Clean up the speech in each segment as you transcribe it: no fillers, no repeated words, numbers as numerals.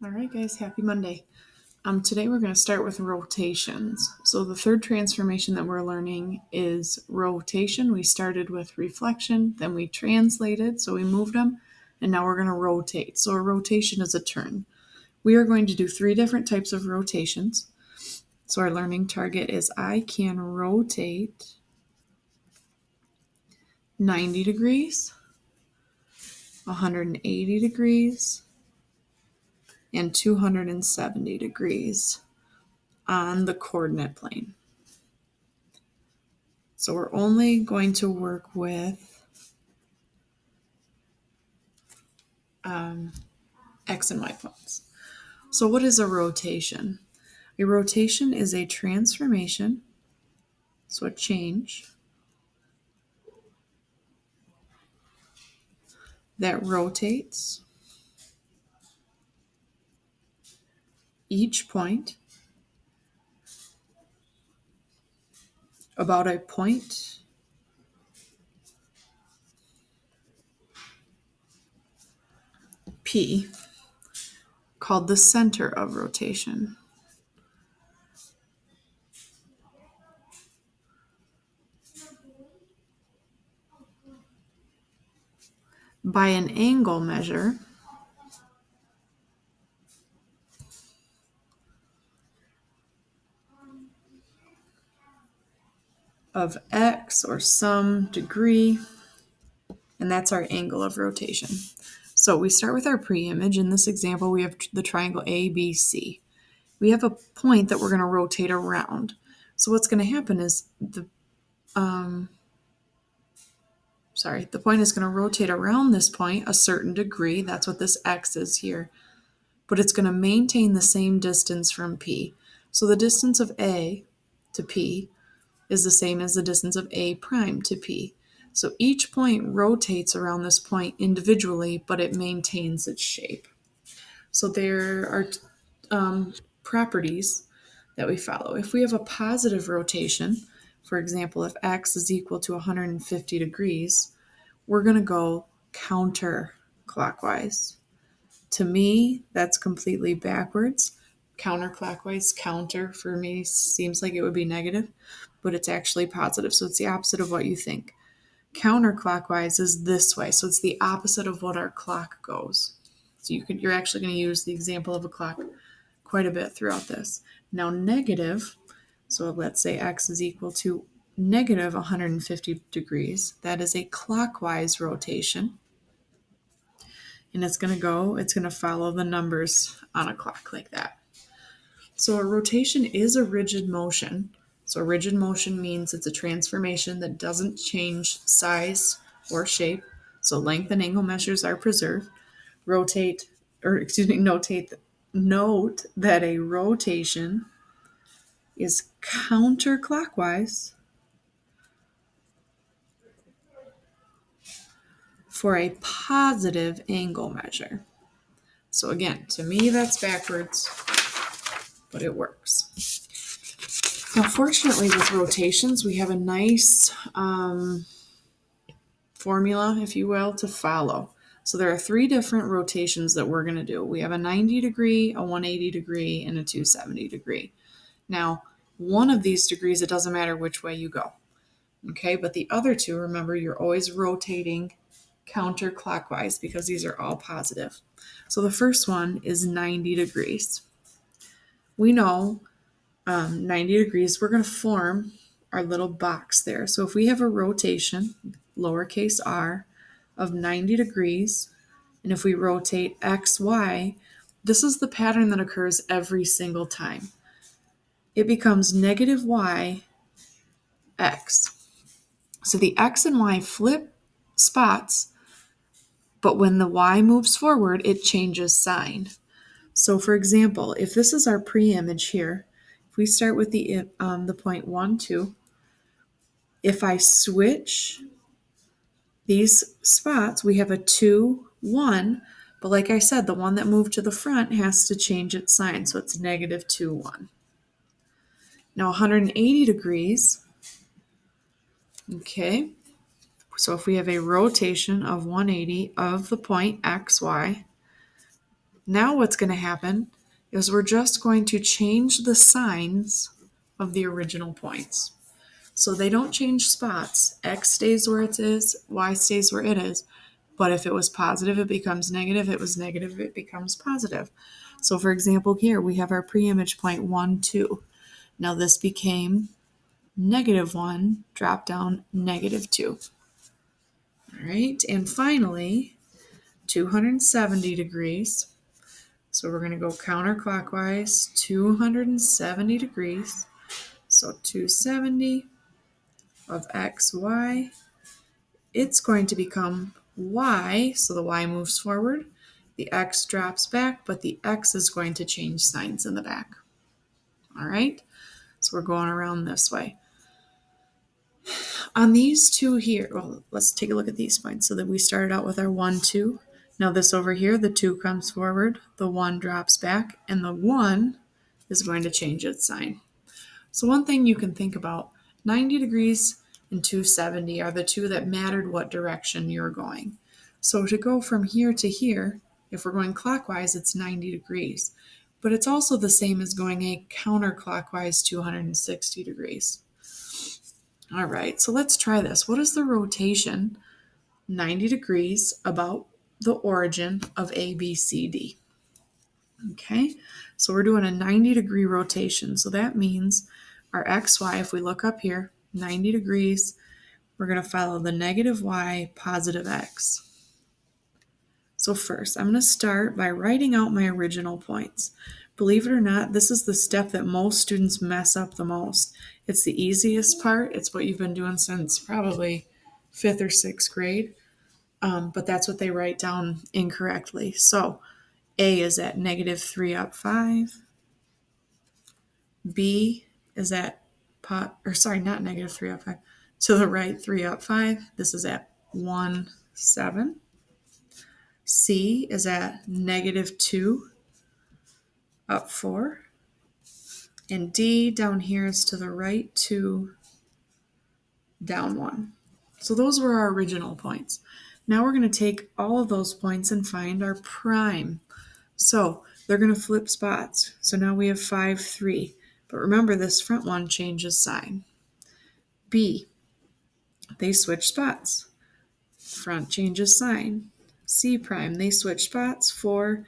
All right, guys, happy Monday. Today we're going to start with rotations. So the third transformation that we're learning is rotation. We started with reflection, then we translated, so we moved them, and now we're going to rotate. So a rotation is a turn. We are going to do 3 different types of rotations. So our learning target is I can rotate 90 degrees, 180 degrees, and 270 degrees on the coordinate plane. So we're only going to work with X and Y points. So what is a rotation? A rotation is a transformation, so a change, that rotates each point about a point P called the center of rotation. By an angle measure of X or some degree, and that's our angle of rotation. So we start with our pre-image. In this example, we have the triangle ABC. We have a point that we're going to rotate around. So what's going to happen is the point is going to rotate around this point a certain degree. That's what this X is here. But it's going to maintain the same distance from P. So the distance of A to P is the same as the distance of A prime to P. So each point rotates around this point individually, but it maintains its shape. So there are properties that we follow. If we have a positive rotation, for example, if X is equal to 150 degrees, we're going to go counterclockwise. To me, that's completely backwards. Counterclockwise, counter for me seems like it would be negative, but it's actually positive. So it's the opposite of what you think. Counterclockwise is this way. So it's the opposite of what our clock goes. So you're actually going to use the example of a clock quite a bit throughout this. Now negative, so let's say X is equal to negative 150 degrees. That is a clockwise rotation. And it's going to follow the numbers on a clock like that. So a rotation is a rigid motion. So a rigid motion means it's a transformation that doesn't change size or shape. So length and angle measures are preserved. Note that a rotation is counterclockwise for a positive angle measure. So again, to me that's backwards, but it works. Now fortunately with rotations, we have a nice formula, if you will, to follow. So there are 3 different rotations that we're going to do. We have a 90 degree, a 180 degree, and a 270 degree. Now, one of these degrees, it doesn't matter which way you go. Okay, but the other 2, remember, you're always rotating counterclockwise because these are all positive. So the first one is 90 degrees. We know 90 degrees, we're going to form our little box there. So if we have a rotation, lowercase r, of 90 degrees, and if we rotate x, y, this is the pattern that occurs every single time. It becomes negative y, x. So the x and y flip spots, but when the y moves forward, it changes sign. So for example, if this is our pre-image here, if we start with the point 1, 2, if I switch these spots, we have a 2, 1, but like I said, the one that moved to the front has to change its sign, so it's negative 2, 1. Now 180 degrees, okay, so if we have a rotation of 180 of the point x, y, Now what's going to happen is we're just going to change the signs of the original points. So they don't change spots. X stays where it is, Y stays where it is. But if it was positive, it becomes negative. If it was negative, it becomes positive. So for example, here we have our pre-image point 1, 2. Now this became -1, drop down -2. All right, and finally, 270 degrees. So we're going to go counterclockwise, 270 degrees. So 270 of x, y. It's going to become y, so the y moves forward. The x drops back, but the x is going to change signs in the back. All right, so we're going around this way. On these two here, well, let's take a look at these points. So that we started out with our 1, 2. Now this over here, the 2 comes forward, the 1 drops back, and the 1 is going to change its sign. So one thing you can think about, 90 degrees and 270 are the two that mattered what direction you're going. So to go from here to here, if we're going clockwise, it's 90 degrees. But it's also the same as going a counterclockwise 260 degrees. All right, so let's try this. What is the rotation 90 degrees about the origin of A, B, C, D? Okay, so we're doing a 90-degree rotation. So that means our XY, if we look up here, 90 degrees, we're going to follow the -y, positive X. So first, I'm going to start by writing out my original points. Believe it or not, this is the step that most students mess up the most. It's the easiest part. It's what you've been doing since probably 5th or 6th grade, but that's what they write down incorrectly. So A is at -3 up 5. B is at not -3 up 5. To the right, 3 up 5. This is at 1, 7. C is at -2 up 4. And D down here is to the right, 2, down 1. So those were our original points. Now we're going to take all of those points and find our prime. So they're going to flip spots. So now we have 5, 3. But remember, this front one changes sign. B, they switch spots. Front changes sign. C prime, they switch spots. 4,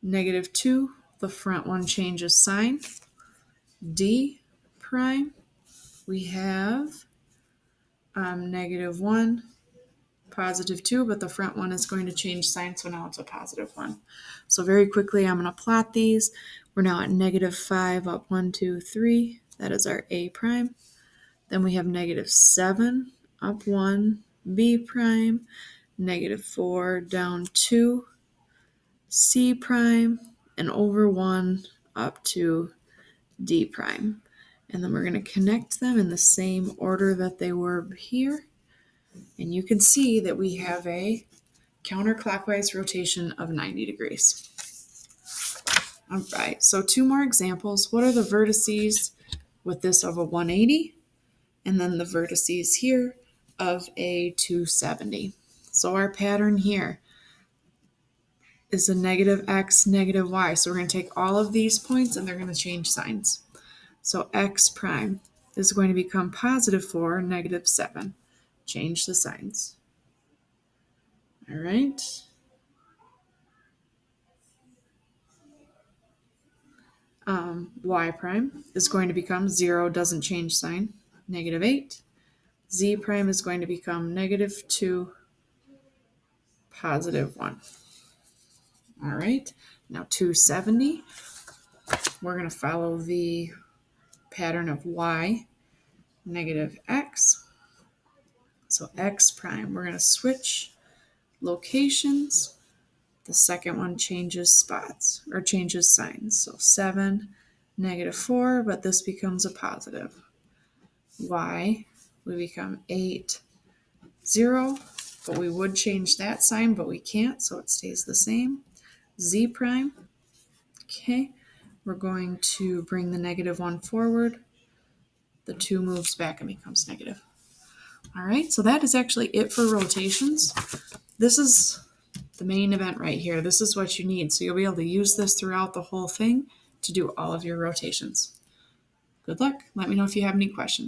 -2, the front one changes sign. D prime, we have -1, +2, but the front one is going to change sign, so now it's a +1. So very quickly, I'm going to plot these. We're now at -5 up 1, 2, 3. That is our A prime. Then we have -7 up 1, B prime, -4 down 2, C prime, and over 1 up to D prime. And then we're going to connect them in the same order that they were here. And you can see that we have a counterclockwise rotation of 90 degrees. All right, so 2 more examples. What are the vertices with this of a 180? And then the vertices here of a 270. So our pattern here is a -x, -y. So we're going to take all of these points and they're going to change signs. So x prime is going to become +4, -7. Change the signs. All right. Y prime is going to become 0, doesn't change sign, -8. Z prime is going to become -2, +1. All right, now 270, we're going to follow the pattern of y, -x. So x prime, we're going to switch locations. The second one changes spots, or changes signs. So 7, -4, but this becomes a positive. Y, we become 8, 0, but we would change that sign, but we can't, so it stays the same. Z prime, okay, we're going to bring the -1 forward. The 2 moves back and becomes negative. All right, so that is actually it for rotations. This is the main event right here. This is what you need. So you'll be able to use this throughout the whole thing to do all of your rotations. Good luck. Let me know if you have any questions.